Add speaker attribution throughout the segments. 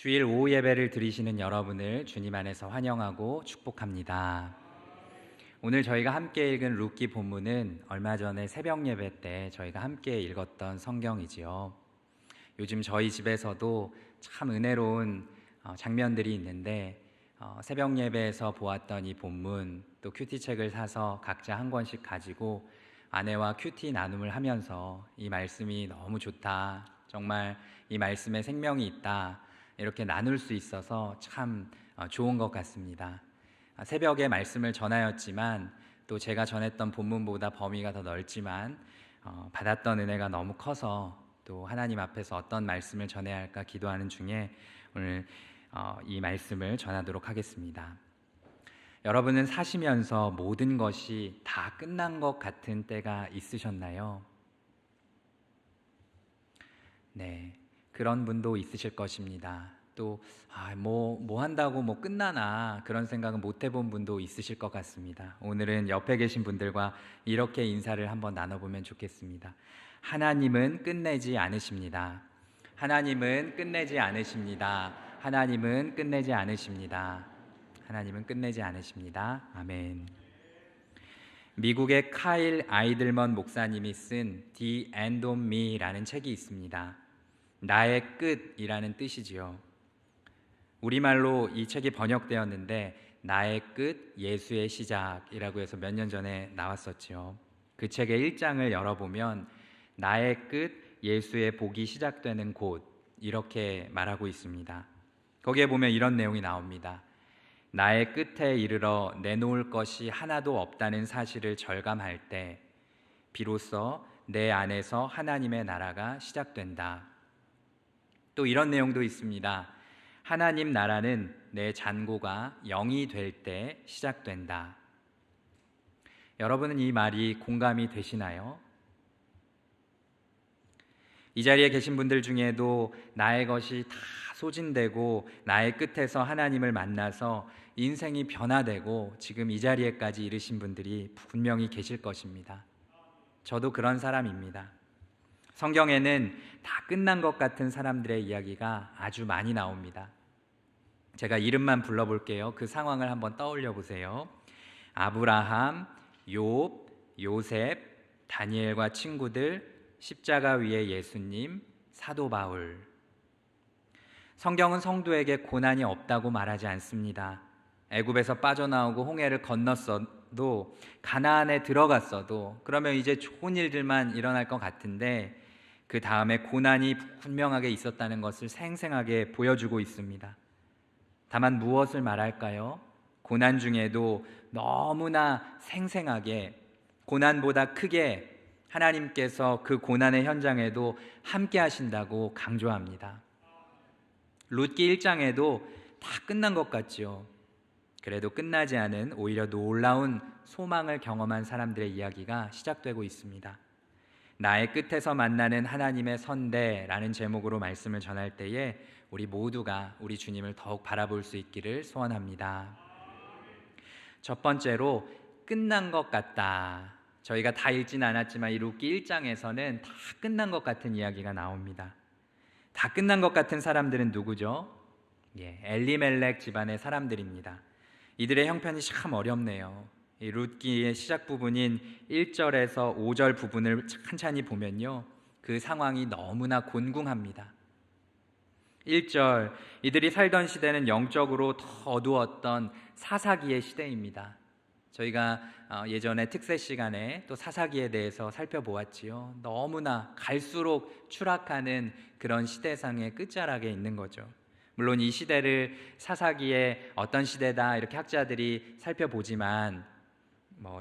Speaker 1: 주일 오후 예배를 드리시는 여러분을 주님 안에서 환영하고 축복합니다. 오늘 저희가 함께 읽은 룻기 본문은 얼마 전에 새벽 예배 때 저희가 함께 읽었던 성경이지요. 요즘 저희 집에서도 참 은혜로운 장면들이 있는데 새벽 예배에서 보았던 이 본문, 또 큐티책을 사서 각자 한 권씩 가지고 아내와 큐티 나눔을 하면서 이 말씀이 너무 좋다, 정말 이 말씀에 생명이 있다, 이렇게 나눌 수 있어서 참 좋은 것 같습니다. 새벽에 말씀을 전하였지만 또 제가 전했던 본문보다 범위가 더 넓지만 받았던 은혜가 너무 커서 또 하나님 앞에서 어떤 말씀을 전해야 할까 기도하는 중에 오늘 이 말씀을 전하도록 하겠습니다. 여러분은 사시면서 모든 것이 다 끝난 것 같은 때가 있으셨나요? 네, 그런 분도 있으실 것입니다. 또 뭐 한다고 뭐 끝나나 그런 생각은 못 해본 분도 있으실 것 같습니다. 오늘은 옆에 계신 분들과 이렇게 인사를 한번 나눠보면 좋겠습니다. 하나님은 끝내지 않으십니다. 하나님은 끝내지 않으십니다. 하나님은 끝내지 않으십니다. 하나님은 끝내지 않으십니다. 아멘. 미국의 카일 아이들먼 목사님이 쓴 The End of Me라는 책이 있습니다. 나의 끝이라는 뜻이지요. 우리말로 이 책이 번역되었는데 나의 끝, 예수의 시작이라고 해서 몇 년 전에 나왔었지요. 그 책의 1장을 열어보면 나의 끝, 예수의 복이 시작되는 곳, 이렇게 말하고 있습니다. 거기에 보면 이런 내용이 나옵니다. 나의 끝에 이르러 내놓을 것이 하나도 없다는 사실을 절감할 때 비로소 내 안에서 하나님의 나라가 시작된다. 또 이런 내용도 있습니다. 하나님 나라는 내 잔고가 영이 될 때 시작된다. 여러분은 이 말이 공감이 되시나요? 이 자리에 계신 분들 중에도 나의 것이 다 소진되고 나의 끝에서 하나님을 만나서 인생이 변화되고 지금 이 자리에까지 이르신 분들이 분명히 계실 것입니다. 저도 그런 사람입니다. 성경에는 다 끝난 것 같은 사람들의 이야기가 아주 많이 나옵니다. 제가 이름만 불러볼게요. 그 상황을 한번 떠올려 보세요. 아브라함, 욥, 요셉, 다니엘과 친구들, 십자가 위에 예수님, 사도 바울. 성경은 성도에게 고난이 없다고 말하지 않습니다. 애굽에서 빠져나오고 홍해를 건넜어도, 가나안에 들어갔어도 그러면 이제 좋은 일들만 일어날 것 같은데 그 다음에 고난이 분명하게 있었다는 것을 생생하게 보여주고 있습니다. 다만 무엇을 말할까요? 고난 중에도 너무나 생생하게, 고난보다 크게 하나님께서 그 고난의 현장에도 함께 하신다고 강조합니다. 룻기 1장에도 다 끝난 것 같죠. 그래도 끝나지 않은 오히려 놀라운 소망을 경험한 사람들의 이야기가 시작되고 있습니다. 나의 끝에서 만나는 하나님의 선대라는 제목으로 말씀을 전할 때에 우리 모두가 우리 주님을 더욱 바라볼 수 있기를 소원합니다. 첫 번째로 끝난 것 같다. 저희가 다 읽진 않았지만 이 룻기 1장에서는 다 끝난 것 같은 이야기가 나옵니다. 다 끝난 것 같은 사람들은 누구죠? 엘리멜렉 집안의 사람들입니다. 이들의 형편이 참 어렵네요. 이 룻기의 시작 부분인 1절에서 5절 부분을 찬찬히 보면요, 그 상황이 너무나 곤궁합니다. 1절, 이들이 살던 시대는 영적으로 더 어두웠던 사사기의 시대입니다. 저희가 예전에 특세 시간에 또 사사기에 대해서 살펴보았지요. 너무나 갈수록 추락하는 그런 시대상의 끝자락에 있는 거죠. 물론 이 시대를 사사기의 어떤 시대다 이렇게 학자들이 살펴보지만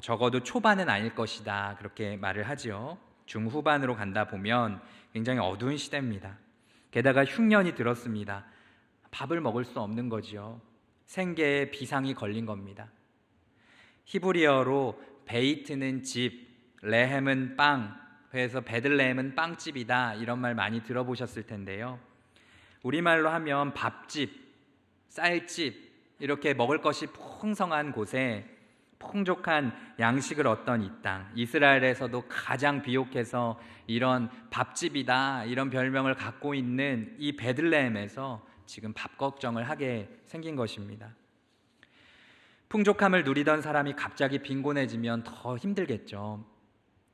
Speaker 1: 적어도 초반은 아닐 것이다 그렇게 말을 하지요. 중후반으로 간다 보면 굉장히 어두운 시대입니다. 게다가 흉년이 들었습니다. 밥을 먹을 수 없는 거지요. 생계에 비상이 걸린 겁니다. 히브리어로 베이트는 집, 레헴은 빵, 그래서 베들레헴은 빵집이다 이런 말 많이 들어보셨을 텐데요. 우리말로 하면 밥집, 쌀집, 이렇게 먹을 것이 풍성한 곳에 풍족한 양식을 얻던 이 땅, 이스라엘에서도 가장 비옥해서 이런 밥집이다 이런 별명을 갖고 있는 이 베들레헴에서 지금 밥 걱정을 하게 생긴 것입니다. 풍족함을 누리던 사람이 갑자기 빈곤해지면 더 힘들겠죠.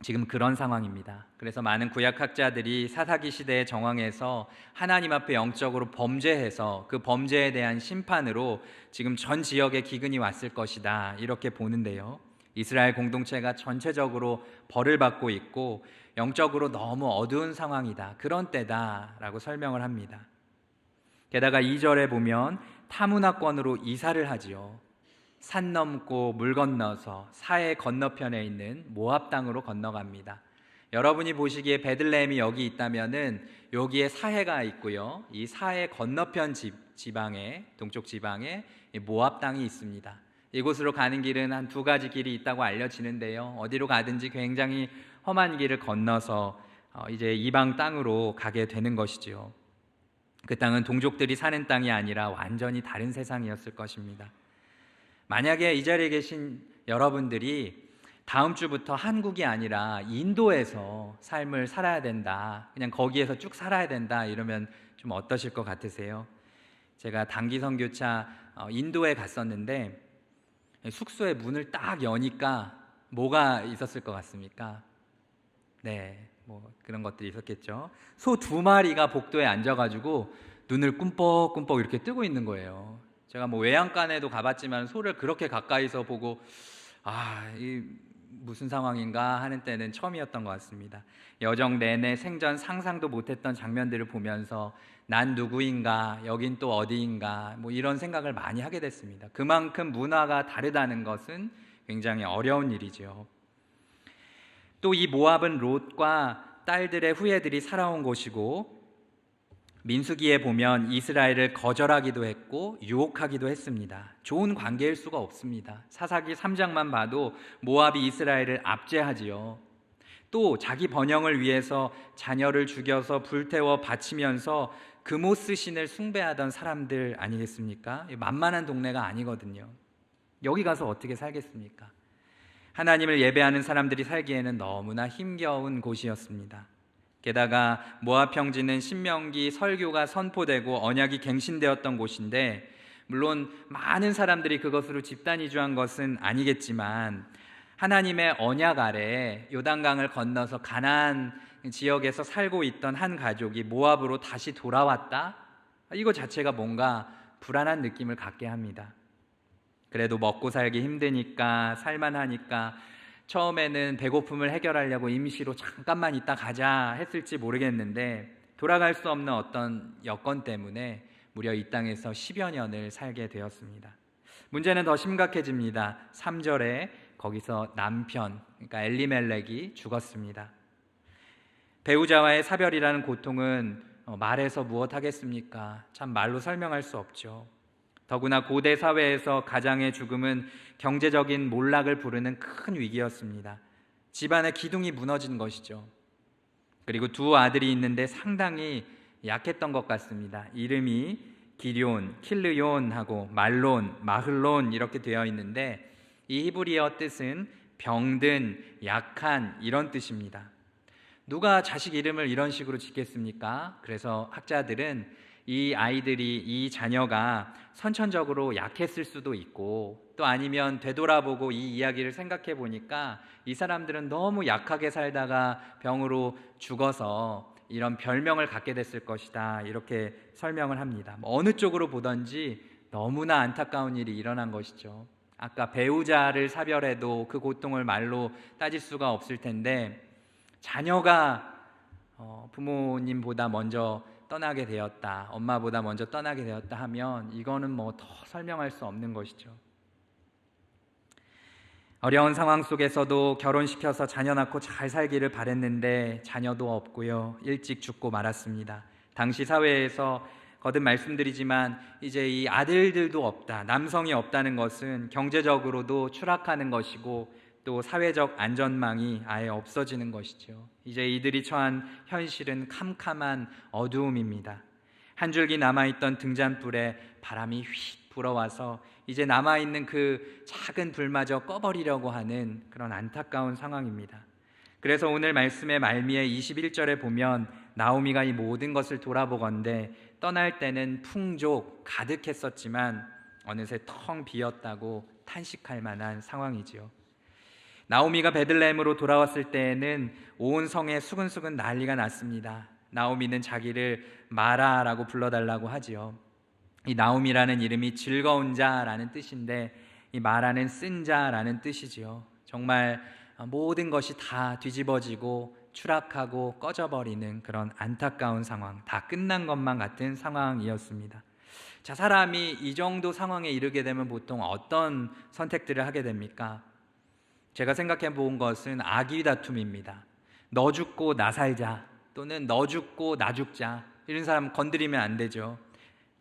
Speaker 1: 지금 그런 상황입니다. 그래서 많은 구약학자들이 사사기 시대의 정황에서 하나님 앞에 영적으로 범죄해서 그 범죄에 대한 심판으로 지금 전 지역에 기근이 왔을 것이다, 이렇게 보는데요. 이스라엘 공동체가 전체적으로 벌을 받고 있고 영적으로 너무 어두운 상황이다, 그런 때다라고 설명을 합니다. 게다가 2절에 보면 타문화권으로 이사를 하지요. 산 넘고 물 건너서 사해 건너편에 있는 모압 땅으로 건너갑니다. 여러분이 보시기에 베들레헴이 여기 있다면은 여기에 사해가 있고요. 이 사해 건너편 지방에, 동쪽 지방에 모압 땅이 있습니다. 이곳으로 가는 길은 한 두 가지 길이 있다고 알려지는데요. 어디로 가든지 굉장히 험한 길을 건너서 이제 이방 땅으로 가게 되는 것이지요. 그 땅은 동족들이 사는 땅이 아니라 완전히 다른 세상이었을 것입니다. 만약에 이 자리에 계신 여러분들이 다음 주부터 한국이 아니라 인도에서 삶을 살아야 된다, 그냥 거기에서 쭉 살아야 된다, 이러면 좀 어떠실 것 같으세요? 제가 단기 선교차 인도에 갔었는데 숙소의 문을 딱 여니까 뭐가 있었을 것 같습니까? 네, 뭐 그런 것들이 있었겠죠. 소 2마리가 복도에 앉아가지고 눈을 꿈뻑꿈뻑 이렇게 뜨고 있는 거예요. 제가 뭐 외양간에도 가봤지만 소를 그렇게 가까이서 보고 이 무슨 상황인가 하는 때는 처음이었던 것 같습니다. 여정 내내 생전 상상도 못했던 장면들을 보면서 난 누구인가, 여긴 또 어디인가, 뭐 이런 생각을 많이 하게 됐습니다. 그만큼 문화가 다르다는 것은 굉장히 어려운 일이죠. 또 이 모압은 롯과 딸들의 후예들이 살아온 곳이고, 민수기에 보면 이스라엘을 거절하기도 했고 유혹하기도 했습니다. 좋은 관계일 수가 없습니다. 사사기 3장만 봐도 모압이 이스라엘을 압제하지요. 또 자기 번영을 위해서 자녀를 죽여서 불태워 바치면서 그모스 신을 숭배하던 사람들 아니겠습니까? 만만한 동네가 아니거든요. 여기 가서 어떻게 살겠습니까? 하나님을 예배하는 사람들이 살기에는 너무나 힘겨운 곳이었습니다. 게다가 모압 평지는 신명기 설교가 선포되고 언약이 갱신되었던 곳인데, 물론 많은 사람들이 그것으로 집단 이주한 것은 아니겠지만 하나님의 언약 아래에 요단강을 건너서 가나안 지역에서 살고 있던 한 가족이 모압으로 다시 돌아왔다? 이거 자체가 뭔가 불안한 느낌을 갖게 합니다. 그래도 먹고 살기 힘드니까, 살만하니까 처음에는 배고픔을 해결하려고 임시로 잠깐만 있다 가자 했을지 모르겠는데, 돌아갈 수 없는 어떤 여건 때문에 무려 이 땅에서 10여 년을 살게 되었습니다. 문제는 더 심각해집니다. 3절에 거기서 남편, 그러니까 엘리멜렉이 죽었습니다. 배우자와의 사별이라는 고통은 말해서 무엇하겠습니까? 참 말로 설명할 수 없죠. 더구나 고대 사회에서 가장의 죽음은 경제적인 몰락을 부르는 큰 위기였습니다. 집안의 기둥이 무너진 것이죠. 그리고 두 아들이 있는데 상당히 약했던 것 같습니다. 이름이 기럨, 킬르욘하고 말론, 마흘론 이렇게 되어 있는데, 이 히브리어 뜻은 병든, 약한, 이런 뜻입니다. 누가 자식 이름을 이런 식으로 짓겠습니까? 그래서 학자들은 이 아이들이, 이 자녀가 선천적으로 약했을 수도 있고, 또 아니면 되돌아보고 이 이야기를 생각해 보니까 이 사람들은 너무 약하게 살다가 병으로 죽어서 이런 별명을 갖게 됐을 것이다, 이렇게 설명을 합니다. 어느 쪽으로 보든지 너무나 안타까운 일이 일어난 것이죠. 아까 배우자를 사별해도 그 고통을 말로 따질 수가 없을 텐데, 자녀가 부모님보다 먼저 떠나게 되었다, 엄마보다 먼저 떠나게 되었다 하면 이거는 뭐 더 설명할 수 없는 것이죠. 어려운 상황 속에서도 결혼시켜서 자녀 낳고 잘 살기를 바랬는데 자녀도 없고요, 일찍 죽고 말았습니다. 당시 사회에서 거듭 말씀드리지만 이제 이 아들들도 없다, 남성이 없다는 것은 경제적으로도 추락하는 것이고 또 사회적 안전망이 아예 없어지는 것이죠. 이제 이들이 처한 현실은 캄캄한 어두움입니다. 한 줄기 남아있던 등잔불에 바람이 휙 불어와서 이제 남아있는 그 작은 불마저 꺼버리려고 하는 그런 안타까운 상황입니다. 그래서 오늘 말씀의 말미에 21절에 보면 나오미가 이 모든 것을 돌아보건대 떠날 때는 풍족 가득했었지만 어느새 텅 비었다고 탄식할 만한 상황이지요. 나오미가 베들레헴으로 돌아왔을 때에는 온 성에 수근수근 난리가 났습니다. 나오미는 자기를 마라라고 불러달라고 하지요. 이 나오미라는 이름이 즐거운 자라는 뜻인데 이 마라는 쓴 자라는 뜻이지요. 정말 모든 것이 다 뒤집어지고 추락하고 꺼져버리는 그런 안타까운 상황, 다 끝난 것만 같은 상황이었습니다. 자, 사람이 이 정도 상황에 이르게 되면 보통 어떤 선택들을 하게 됩니까? 제가 생각해 본 것은 아기 다툼입니다. 너 죽고 나 살자, 또는 너 죽고 나 죽자, 이런 사람 건드리면 안 되죠.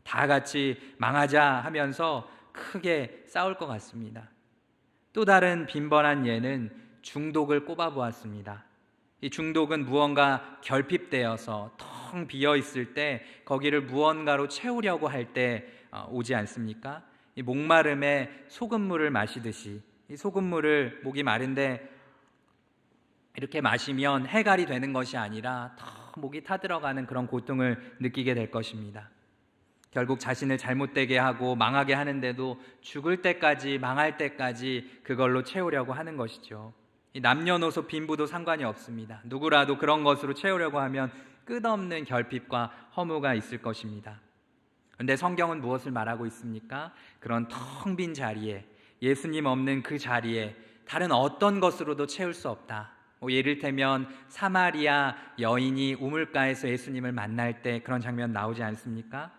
Speaker 1: 다 같이 망하자 하면서 크게 싸울 것 같습니다. 또 다른 빈번한 예는 중독을 꼽아보았습니다. 이 중독은 무언가 결핍되어서 텅 비어 있을 때 거기를 무언가로 채우려고 할 때 오지 않습니까? 이 목마름에 소금물을 마시듯이 이 소금물을 목이 마른데 이렇게 마시면 해갈이 되는 것이 아니라 더 목이 타들어가는 그런 고통을 느끼게 될 것입니다. 결국 자신을 잘못되게 하고 망하게 하는데도 죽을 때까지, 망할 때까지 그걸로 채우려고 하는 것이죠. 이 남녀노소 빈부도 상관이 없습니다. 누구라도 그런 것으로 채우려고 하면 끝없는 결핍과 허무가 있을 것입니다. 그런데 성경은 무엇을 말하고 있습니까? 그런 텅 빈 자리에, 예수님 없는 그 자리에 다른 어떤 것으로도 채울 수 없다. 예를테면 사마리아 여인이 우물가에서 예수님을 만날 때 그런 장면 나오지 않습니까?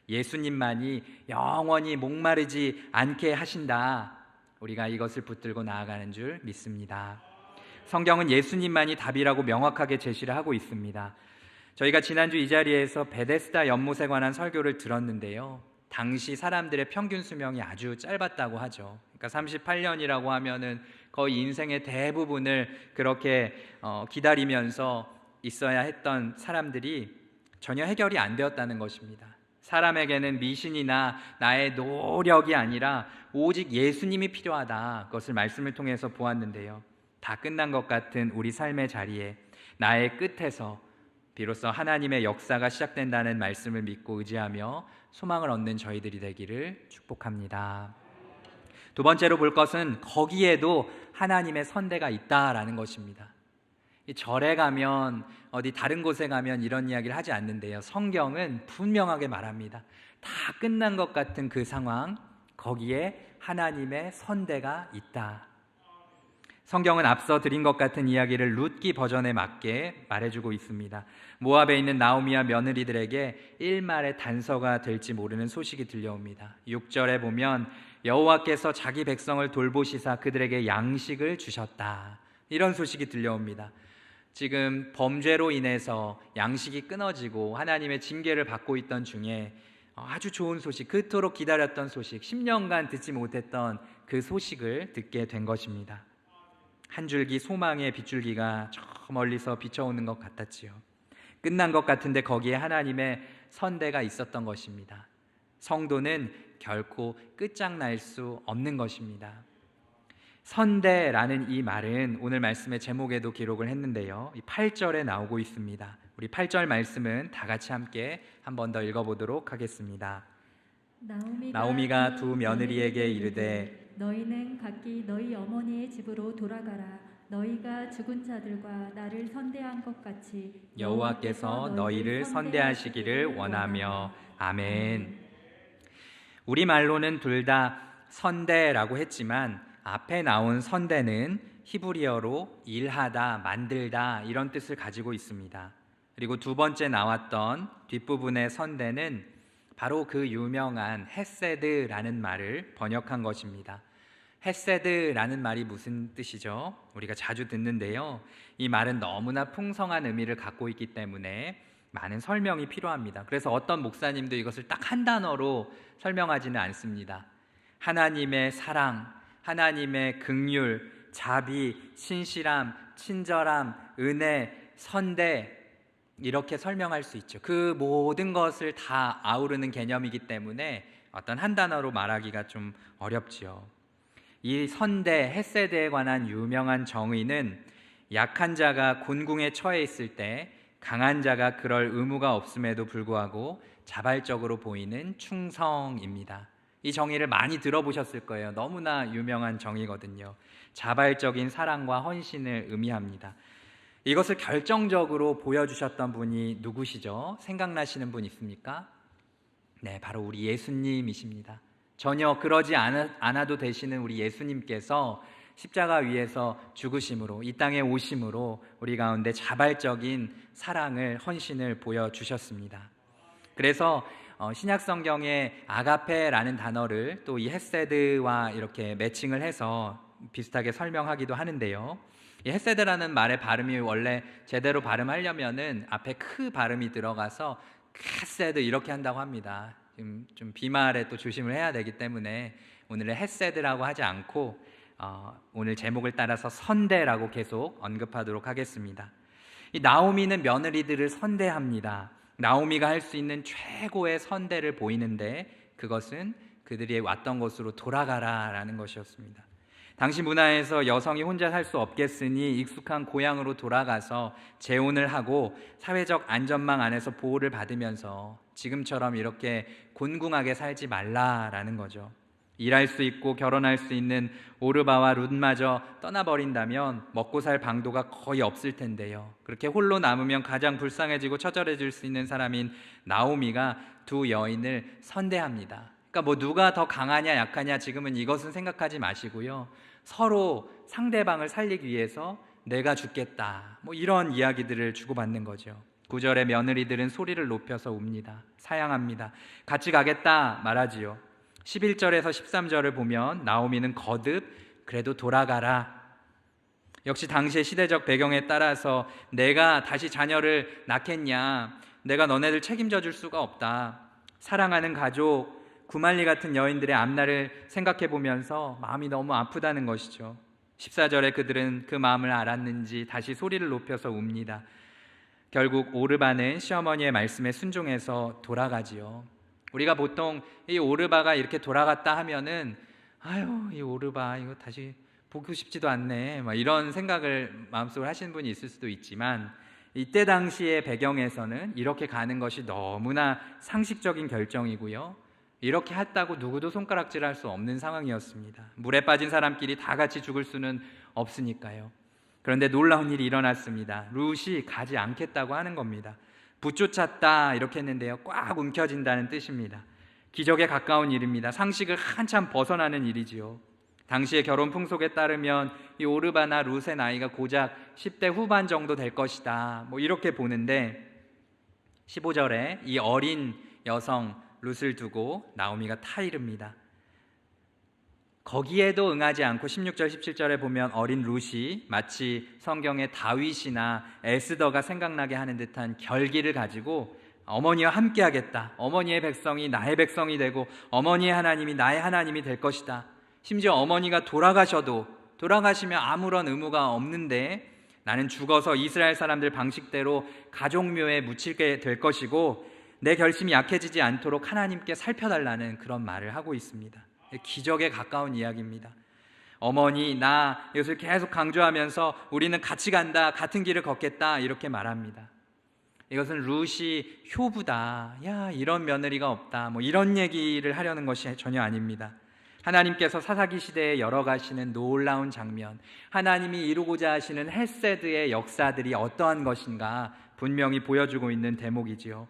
Speaker 1: 예수님만이 영원히 목마르지 않게 하신다. 우리가 이것을 붙들고 나아가는 줄 믿습니다. 성경은 예수님만이 답이라고 명확하게 제시를 하고 있습니다. 저희가 지난주 이 자리에서 베데스다 연못에 관한 설교를 들었는데요, 당시 사람들의 평균 수명이 아주 짧았다고 하죠. 그러니까 38년이라고 하면은 거의 인생의 대부분을 그렇게 기다리면서 있어야 했던 사람들이 전혀 해결이 안 되었다는 것입니다. 사람에게는 미신이나 나의 노력이 아니라 오직 예수님이 필요하다. 그것을 말씀을 통해서 보았는데요, 다 끝난 것 같은 우리 삶의 자리에 나의 끝에서 비로소 하나님의 역사가 시작된다는 말씀을 믿고 의지하며 소망을 얻는 저희들이 되기를 축복합니다. 두 번째로 볼 것은 거기에도 하나님의 선대가 있다라는 것입니다. 이 절에 가면, 어디 다른 곳에 가면 이런 이야기를 하지 않는데요, 성경은 분명하게 말합니다. 다 끝난 것 같은 그 상황, 거기에 하나님의 선대가 있다. 성경은 앞서 드린 것 같은 이야기를 룻기 버전에 맞게 말해주고 있습니다. 모압에 있는 나오미와 며느리들에게 일말의 단서가 될지 모르는 소식이 들려옵니다. 6절에 보면 여호와께서 자기 백성을 돌보시사 그들에게 양식을 주셨다, 이런 소식이 들려옵니다. 지금 범죄로 인해서 양식이 끊어지고 하나님의 징계를 받고 있던 중에 아주 좋은 소식, 그토록 기다렸던 소식, 10년간 듣지 못했던 그 소식을 듣게 된 것입니다. 한 줄기 소망의 빗줄기가 저 멀리서 비춰오는 것 같았지요. 끝난 것 같은데 거기에 하나님의 선대가 있었던 것입니다. 성도는 결코 끝장날 수 없는 것입니다. 선대라는 이 말은 오늘 말씀의 제목에도 기록을 했는데요, 8절에 나오고 있습니다. 우리 8절 말씀은 다 같이 함께 한 번 더 읽어보도록 하겠습니다. 나오미가 두 며느리에게 이르되
Speaker 2: 너희는 각기 너희 어머니의 집으로 돌아가라. 너희가 죽은 자들과 나를 선대한 것 같이
Speaker 1: 여호와께서 너희를 선대하시기를 원하며. 아멘. 우리말로는 둘 다 선대라고 했지만 앞에 나온 선대는 히브리어로 일하다, 만들다 이런 뜻을 가지고 있습니다. 그리고 두 번째 나왔던 뒷부분의 선대는 바로 그 유명한 헤세드라는 말을 번역한 것입니다. 헤세드라는 말이 무슨 뜻이죠? 우리가 자주 듣는데요, 이 말은 너무나 풍성한 의미를 갖고 있기 때문에 많은 설명이 필요합니다. 그래서 어떤 목사님도 이것을 딱 한 단어로 설명하지는 않습니다. 하나님의 사랑, 하나님의 긍휼, 자비, 신실함, 친절함, 은혜, 선대, 이렇게 설명할 수 있죠. 그 모든 것을 다 아우르는 개념이기 때문에 어떤 한 단어로 말하기가 좀 어렵지요. 이 선대, 헤세드에 관한 유명한 정의는 약한 자가 곤궁에 처해 있을 때 강한 자가 그럴 의무가 없음에도 불구하고 자발적으로 보이는 충성입니다. 이 정의를 많이 들어보셨을 거예요. 너무나 유명한 정의거든요. 자발적인 사랑과 헌신을 의미합니다. 이것을 결정적으로 보여주셨던 분이 누구시죠? 생각나시는 분 있습니까? 네, 바로 우리 예수님이십니다. 전혀 그러지 않아도 되시는 우리 예수님께서 십자가 위에서 죽으심으로, 이 땅에 오심으로 우리 가운데 자발적인 사랑을, 헌신을 보여주셨습니다. 그래서 신약 성경에 아가페라는 단어를 또 이 헤세드와 이렇게 매칭을 해서 비슷하게 설명하기도 하는데요. 이 헤세드라는 말의 발음이 원래 제대로 발음하려면은 앞에 크 발음이 들어가서 헤세드 이렇게 한다고 합니다. 좀 비말에 또 조심을 해야 되기 때문에 오늘은 헤세드라고 하지 않고 오늘 제목을 따라서 선대라고 계속 언급하도록 하겠습니다. 이 나오미는 며느리들을 선대합니다. 나오미가 할 수 있는 최고의 선대를 보이는데 그것은 그들이 왔던 곳으로 돌아가라라는 것이었습니다. 당시 문화에서 여성이 혼자 살 수 없겠으니 익숙한 고향으로 돌아가서 재혼을 하고 사회적 안전망 안에서 보호를 받으면서 지금처럼 이렇게 곤궁하게 살지 말라라는 거죠. 일할 수 있고 결혼할 수 있는 오르바와 룻마저 떠나버린다면 먹고 살 방도가 거의 없을 텐데요. 그렇게 홀로 남으면 가장 불쌍해지고 처절해질 수 있는 사람인 나오미가 두 여인을 선대합니다. 그러니까 뭐 누가 더 강하냐 약하냐 지금은 이것은 생각하지 마시고요. 서로 상대방을 살리기 위해서 내가 죽겠다, 뭐 이런 이야기들을 주고받는 거죠. 9절에 며느리들은 소리를 높여서 웁니다. 사양합니다. 같이 가겠다 말하지요. 11절에서 13절을 보면 나오미는 거듭 그래도 돌아가라. 역시 당시의 시대적 배경에 따라서 내가 다시 자녀를 낳겠냐, 내가 너네들 책임져 줄 수가 없다. 사랑하는 가족, 구말리 같은 여인들의 앞날을 생각해 보면서 마음이 너무 아프다는 것이죠. 14절에 그들은 그 마음을 알았는지 다시 소리를 높여서 웁니다. 결국 오르바는 시어머니의 말씀에 순종해서 돌아가지요. 우리가 보통 이 오르바가 이렇게 돌아갔다 하면은 아유, 이 오르바 이거 다시 보고 싶지도 않네, 막 이런 생각을 마음속으로 하시는 분이 있을 수도 있지만 이때 당시의 배경에서는 이렇게 가는 것이 너무나 상식적인 결정이고요. 이렇게 했다고 누구도 손가락질할 수 없는 상황이었습니다. 물에 빠진 사람끼리 다 같이 죽을 수는 없으니까요. 그런데 놀라운 일이 일어났습니다. 룻이 가지 않겠다고 하는 겁니다. 붙쫓았다 이렇게 했는데요, 꽉 움켜진다는 뜻입니다. 기적에 가까운 일입니다. 상식을 한참 벗어나는 일이지요. 당시의 결혼 풍속에 따르면 이 오르바나 룻의 나이가 고작 10대 후반 정도 될 것이다, 뭐 이렇게 보는데 15절에 이 어린 여성 룻을 두고 나오미가 타이릅니다. 거기에도 응하지 않고 16절 17절에 보면 어린 룻이 마치 성경의 다윗이나 에스더가 생각나게 하는 듯한 결기를 가지고 어머니와 함께 하겠다, 어머니의 백성이 나의 백성이 되고 어머니의 하나님이 나의 하나님이 될 것이다. 심지어 어머니가 돌아가시면 아무런 의무가 없는데 나는 죽어서 이스라엘 사람들 방식대로 가족묘에 묻히게 될 것이고 내 결심이 약해지지 않도록 하나님께 살펴달라는 그런 말을 하고 있습니다. 기적에 가까운 이야기입니다. 어머니, 나 이것을 계속 강조하면서 우리는 같이 간다, 같은 길을 걷겠다 이렇게 말합니다. 이것은 룻이 효부다, 야 이런 며느리가 없다, 뭐 이런 얘기를 하려는 것이 전혀 아닙니다. 하나님께서 사사기 시대에 열어가시는 놀라운 장면, 하나님이 이루고자 하시는 헤세드의 역사들이 어떠한 것인가 분명히 보여주고 있는 대목이지요.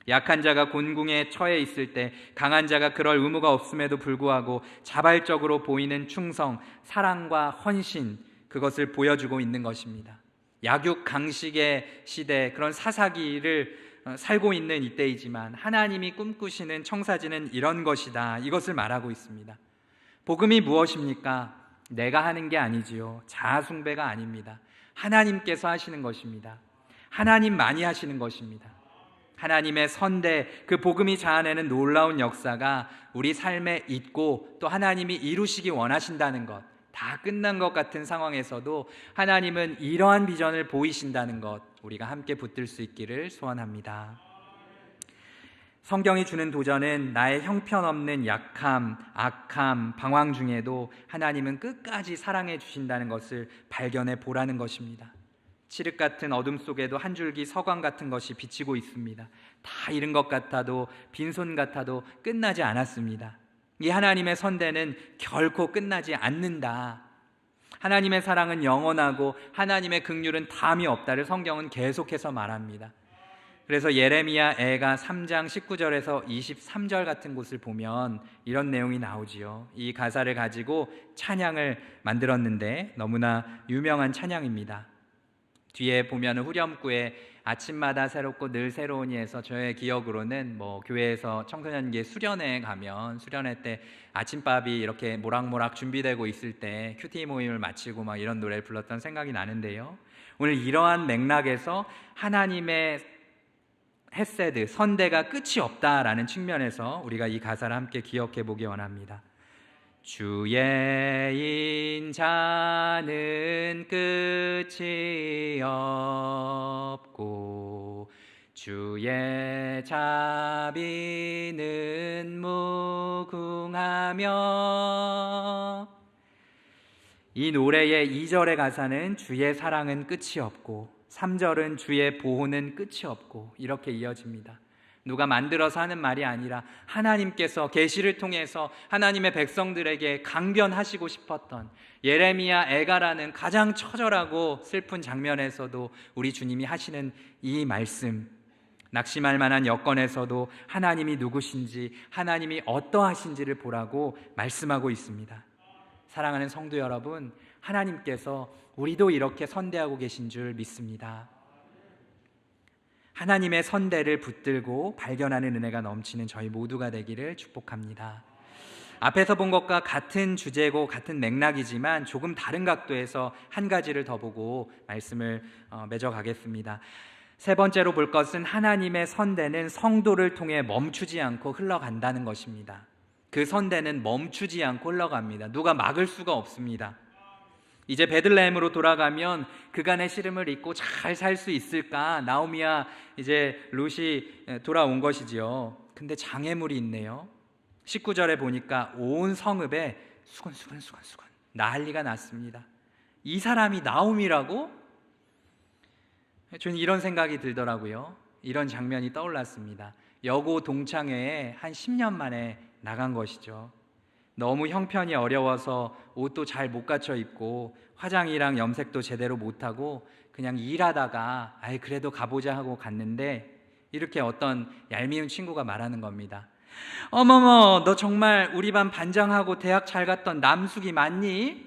Speaker 1: 약한 자가 곤궁에 처해 있을 때 강한 자가 그럴 의무가 없음에도 불구하고 자발적으로 보이는 충성, 사랑과 헌신, 그것을 보여주고 있는 것입니다. 약육 강식의 시대, 그런 사사기를 살고 있는 이때이지만 하나님이 꿈꾸시는 청사진은 이런 것이다, 이것을 말하고 있습니다. 복음이 무엇입니까? 내가 하는 게 아니지요. 자아숭배가 아닙니다. 하나님께서 하시는 것입니다. 하나님만이 하시는 것입니다. 하나님의 선대, 그 복음이 자아내는 놀라운 역사가 우리 삶에 있고 또 하나님이 이루시기 원하신다는 것, 다 끝난 것 같은 상황에서도 하나님은 이러한 비전을 보이신다는 것, 우리가 함께 붙들 수 있기를 소원합니다. 성경이 주는 도전은 나의 형편없는 약함, 악함, 방황 중에도 하나님은 끝까지 사랑해 주신다는 것을 발견해 보라는 것입니다. 칠흑 같은 어둠 속에도 한 줄기 서광 같은 것이 비치고 있습니다. 다 잃은 것 같아도 빈손 같아도 끝나지 않았습니다. 이 하나님의 선대는 결코 끝나지 않는다. 하나님의 사랑은 영원하고 하나님의 긍휼은 담이 없다를 성경은 계속해서 말합니다. 그래서 예레미야 애가 3장 19절에서 23절 같은 곳을 보면 이런 내용이 나오지요. 이 가사를 가지고 찬양을 만들었는데 너무나 유명한 찬양입니다. 뒤에 보면 후렴구에 아침마다 새롭고 늘 새로우니에서 저의 기억으로는 교회에서 청소년기에 수련회 가면 수련회 때 아침밥이 이렇게 모락모락 준비되고 있을 때 큐티 모임을 마치고 막 이런 노래를 불렀던 생각이 나는데요. 오늘 이러한 맥락에서 하나님의 헤세드, 선대가 끝이 없다라는 측면에서 우리가 이 가사를 함께 기억해 보기 원합니다. 주의 인자는 끝이 없고 주의 자비는 무궁하며. 이 노래의 2절의 가사는 주의 사랑은 끝이 없고 3절은 주의 보호는 끝이 없고 이렇게 이어집니다. 누가 만들어서 하는 말이 아니라 하나님께서 계시를 통해서 하나님의 백성들에게 강변하시고 싶었던 예레미야 애가라는 가장 처절하고 슬픈 장면에서도 우리 주님이 하시는 이 말씀, 낙심할 만한 여건에서도 하나님이 누구신지 하나님이 어떠하신지를 보라고 말씀하고 있습니다. 사랑하는 성도 여러분, 하나님께서 우리도 이렇게 선대하고 계신 줄 믿습니다. 하나님의 선대를 붙들고 발견하는 은혜가 넘치는 저희 모두가 되기를 축복합니다. 앞에서 본 것과 같은 주제고 같은 맥락이지만 조금 다른 각도에서 한 가지를 더 보고 말씀을 맺어가겠습니다. 세 번째로 볼 것은 하나님의 선대는 성도를 통해 멈추지 않고 흘러간다는 것입니다. 그 선대는 멈추지 않고 흘러갑니다. 누가 막을 수가 없습니다. 이제 베들레헴으로 돌아가면 그간의 시름을 잊고 잘 살 수 있을까? 나오미와 이제 룻이 돌아온 것이지요. 근데 장애물이 있네요. 19절에 보니까 온 성읍에 수건 난리가 났습니다. 이 사람이 나오미라고? 저는 이런 생각이 들더라고요. 이런 장면이 떠올랐습니다. 여고 동창회에 한 10년 만에 나간 것이죠. 너무 형편이 어려워서 옷도 잘 못 갖춰 입고 화장이랑 염색도 제대로 못하고 그냥 일하다가 그래도 가보자 하고 갔는데 이렇게 어떤 얄미운 친구가 말하는 겁니다. 어머머, 너 정말 우리 반 반장하고 대학 잘 갔던 남숙이 맞니?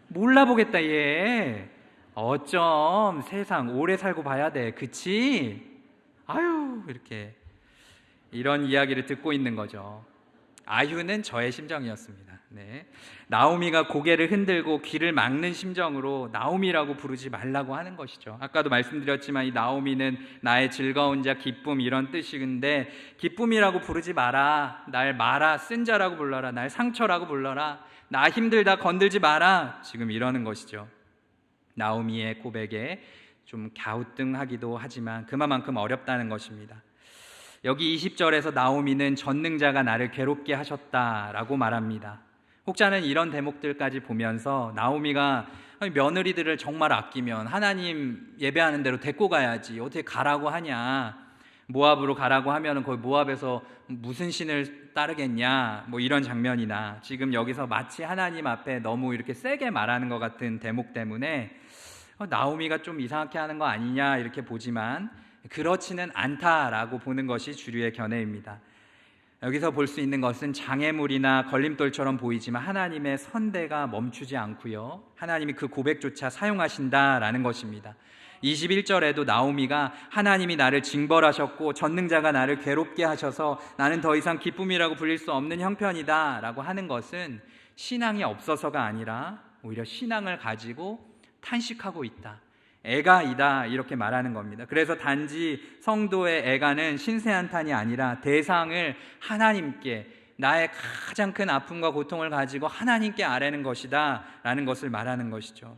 Speaker 1: 몰라보겠다 얘. 어쩜 세상 오래 살고 봐야 돼, 그치? 아유, 이렇게 이런 이야기를 듣고 있는 거죠. 아유는 저의 심정이었습니다. 나오미가 고개를 흔들고 귀를 막는 심정으로 나오미라고 부르지 말라고 하는 것이죠. 아까도 말씀드렸지만 이 나오미는 나의 즐거운 자, 기쁨 이런 뜻인데 기쁨이라고 부르지 마라. 날 마라, 쓴 자라고 불러라. 날 상처라고 불러라. 나 힘들다 건들지 마라. 지금 이러는 것이죠. 나오미의 고백에 좀 갸우뚱하기도 하지만 그만큼 어렵다는 것입니다. 여기 20절에서 나오미는 전능자가 나를 괴롭게 하셨다라고 말합니다. 혹자는 이런 대목들까지 보면서 나오미가 며느리들을 정말 아끼면 하나님 예배하는 대로 데리고 가야지 어떻게 가라고 하냐, 모압으로 가라고 하면 거기 모압에서 무슨 신을 따르겠냐, 이런 장면이나 지금 여기서 마치 하나님 앞에 너무 이렇게 세게 말하는 것 같은 대목 때문에 나오미가 좀 이상하게 하는 거 아니냐 이렇게 보지만 그렇지는 않다라고 보는 것이 주류의 견해입니다. 여기서 볼 수 있는 것은 장애물이나 걸림돌처럼 보이지만 하나님의 선대가 멈추지 않고요, 하나님이 그 고백조차 사용하신다라는 것입니다. 21절에도 나오미가 하나님이 나를 징벌하셨고 전능자가 나를 괴롭게 하셔서 나는 더 이상 기쁨이라고 불릴 수 없는 형편이다 라고 하는 것은 신앙이 없어서가 아니라 오히려 신앙을 가지고 탄식하고 있다, 애가이다 이렇게 말하는 겁니다. 그래서 단지 성도의 애가는 신세한탄이 아니라 대상을 하나님께, 나의 가장 큰 아픔과 고통을 가지고 하나님께 아뢰는 것이다 라는 것을 말하는 것이죠.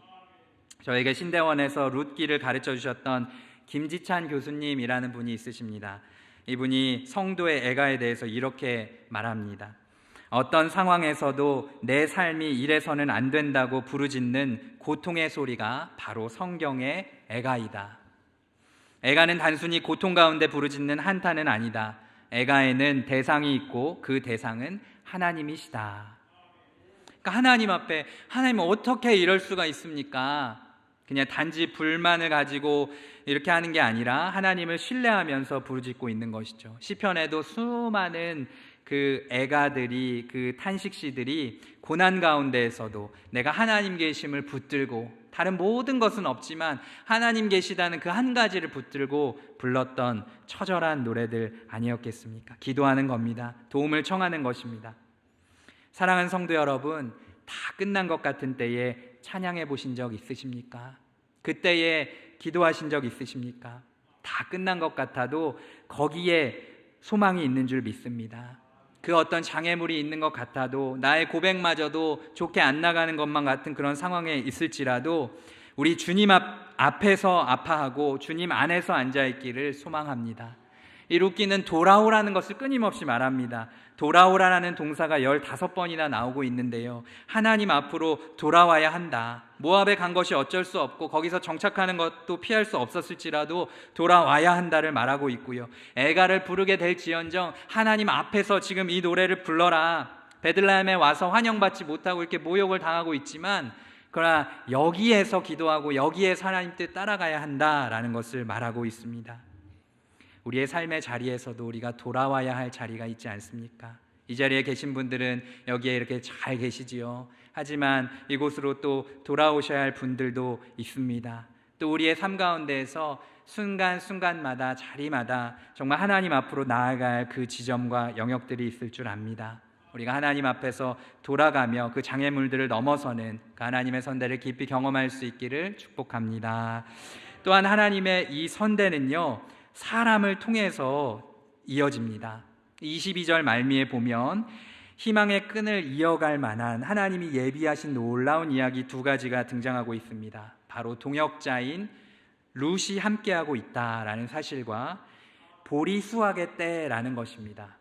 Speaker 1: 저에게 신대원에서 룻기를 가르쳐 주셨던 김지찬 교수님이라는 분이 있으십니다. 이분이 성도의 애가에 대해서 이렇게 말합니다. 어떤 상황에서도 내 삶이 이래서는 안 된다고 부르짖는 고통의 소리가 바로 성경의 애가이다. 애가는 단순히 고통 가운데 부르짖는 한탄은 아니다. 애가에는 대상이 있고 그 대상은 하나님이시다. 그러니까 하나님 앞에 하나님 어떻게 이럴 수가 있습니까? 그냥 단지 불만을 가지고 이렇게 하는 게 아니라 하나님을 신뢰하면서 부르짖고 있는 것이죠. 시편에도 수많은 그 애가들이, 그 탄식시들이 고난 가운데에서도 내가 하나님 계심을 붙들고, 다른 모든 것은 없지만 하나님 계시다는 그 한 가지를 붙들고 불렀던 처절한 노래들 아니었겠습니까? 기도하는 겁니다. 도움을 청하는 것입니다. 사랑하는 성도 여러분, 다 끝난 것 같은 때에 찬양해 보신 적 있으십니까? 그때에 기도하신 적 있으십니까? 다 끝난 것 같아도 거기에 소망이 있는 줄 믿습니다. 그 어떤 장애물이 있는 것 같아도, 나의 고백마저도 좋게 안 나가는 것만 같은 그런 상황에 있을지라도 우리 주님 앞에서 아파하고 주님 안에서 앉아있기를 소망합니다. 이 룻기는 돌아오라는 것을 끊임없이 말합니다. 돌아오라는 동사가 15번이나 나오고 있는데요, 하나님 앞으로 돌아와야 한다. 모압에 간 것이 어쩔 수 없고 거기서 정착하는 것도 피할 수 없었을지라도 돌아와야 한다를 말하고 있고요, 애가를 부르게 될지언정 하나님 앞에서 지금 이 노래를 불러라. 베들레헴에 와서 환영받지 못하고 이렇게 모욕을 당하고 있지만, 그러나 여기에서 기도하고 여기에서 하나님 뜻 따라가야 한다라는 것을 말하고 있습니다. 우리의 삶의 자리에서도 우리가 돌아와야 할 자리가 있지 않습니까? 이 자리에 계신 분들은 여기에 이렇게 잘 계시지요. 하지만 이곳으로 또 돌아오셔야 할 분들도 있습니다. 또 우리의 삶 가운데에서 순간순간마다, 자리마다 정말 하나님 앞으로 나아갈 그 지점과 영역들이 있을 줄 압니다. 우리가 하나님 앞에서 돌아가며 그 장애물들을 넘어서는 그 하나님의 선대를 깊이 경험할 수 있기를 축복합니다. 또한 하나님의 이 선대는요, 사람을 통해서 이어집니다. 22절 말미에 보면 희망의 끈을 이어갈 만한 하나님이 예비하신 놀라운 이야기 2가지가 등장하고 있습니다. 바로 동역자인 룻이 함께하고 있다라는 사실과 보리 수확의 때라는 것입니다.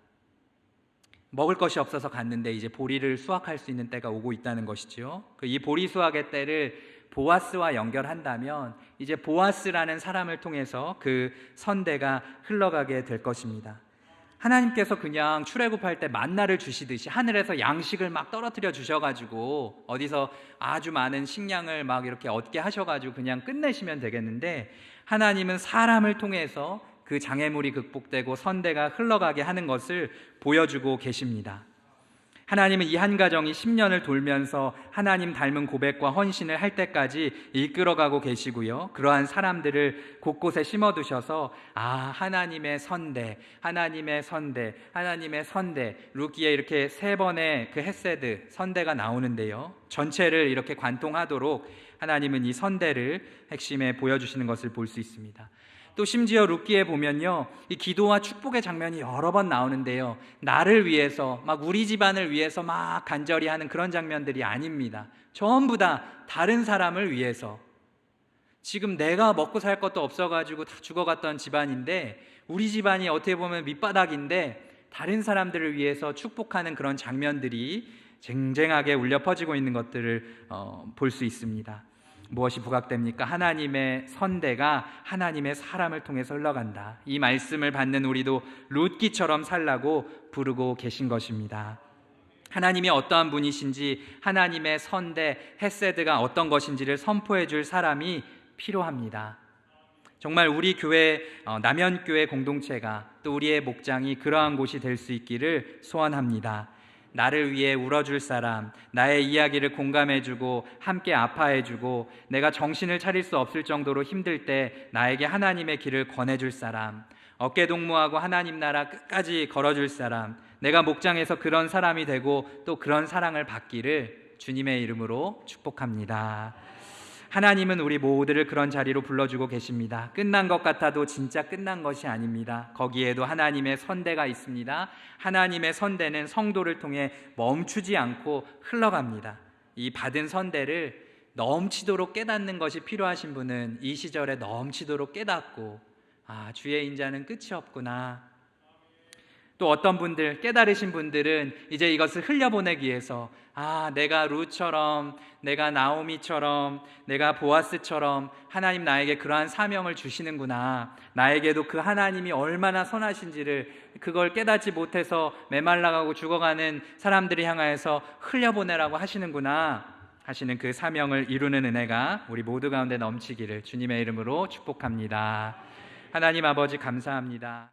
Speaker 1: 먹을 것이 없어서 갔는데 이제 보리를 수확할 수 있는 때가 오고 있다는 것이죠. 이 보리 수확의 때를 보아스와 연결한다면 이제 보아스라는 사람을 통해서 그 선대가 흘러가게 될 것입니다. 하나님께서 그냥 출애굽할 때 만나를 주시듯이 하늘에서 양식을 막 떨어뜨려 주셔가지고 어디서 아주 많은 식량을 막 이렇게 얻게 하셔가지고 그냥 끝내시면 되겠는데, 하나님은 사람을 통해서 그 장애물이 극복되고 선대가 흘러가게 하는 것을 보여주고 계십니다. 하나님은 이 한 가정이 10년을 돌면서 하나님 닮은 고백과 헌신을 할 때까지 이끌어가고 계시고요, 그러한 사람들을 곳곳에 심어두셔서 하나님의 선대, 하나님의 선대, 하나님의 선대, 룻기에 이렇게 3번의 그 헤세드, 선대가 나오는데요, 전체를 이렇게 관통하도록 하나님은 이 선대를 핵심에 보여주시는 것을 볼 수 있습니다. 또 심지어 룻기에 보면요, 이 기도와 축복의 장면이 여러 번 나오는데요, 나를 위해서 막 우리 집안을 위해서 막 간절히 하는 그런 장면들이 아닙니다. 전부 다 다른 사람을 위해서, 지금 내가 먹고 살 것도 없어가지고 다 죽어갔던 집안인데, 우리 집안이 어떻게 보면 밑바닥인데 다른 사람들을 위해서 축복하는 그런 장면들이 쟁쟁하게 울려 퍼지고 있는 것들을 볼 수 있습니다. 무엇이 부각됩니까? 하나님의 선대가 하나님의 사람을 통해서 흘러간다. 이 말씀을 받는 우리도 룻기처럼 살라고 부르고 계신 것입니다. 하나님이 어떠한 분이신지, 하나님의 선대 헤세드가 어떤 것인지를 선포해 줄 사람이 필요합니다. 정말 우리 교회, 남현교회 공동체가, 또 우리의 목장이 그러한 곳이 될 수 있기를 소원합니다. 나를 위해 울어줄 사람, 나의 이야기를 공감해주고 함께 아파해주고, 내가 정신을 차릴 수 없을 정도로 힘들 때 나에게 하나님의 길을 권해줄 사람, 어깨동무하고 하나님 나라 끝까지 걸어줄 사람, 내가 목장에서 그런 사람이 되고 또 그런 사랑을 받기를 주님의 이름으로 축복합니다. 하나님은 우리 모두를 그런 자리로 불러주고 계십니다. 끝난 것 같아도 진짜 끝난 것이 아닙니다. 거기에도 하나님의 선대가 있습니다. 하나님의 선대는 성도를 통해 멈추지 않고 흘러갑니다. 이 받은 선대를 넘치도록 깨닫는 것이 필요하신 분은 이 시절에 넘치도록 깨닫고, 주의 인자는 끝이 없구나, 또 어떤 분들, 깨달으신 분들은 이제 이것을 흘려보내기 위해서 내가 룻처럼, 내가 나오미처럼, 내가 보아스처럼 하나님 나에게 그러한 사명을 주시는구나, 나에게도 그 하나님이 얼마나 선하신지를 그걸 깨닫지 못해서 메말라가고 죽어가는 사람들을 향하여서 흘려보내라고 하시는구나 하시는 그 사명을 이루는 은혜가 우리 모두 가운데 넘치기를 주님의 이름으로 축복합니다. 하나님 아버지 감사합니다.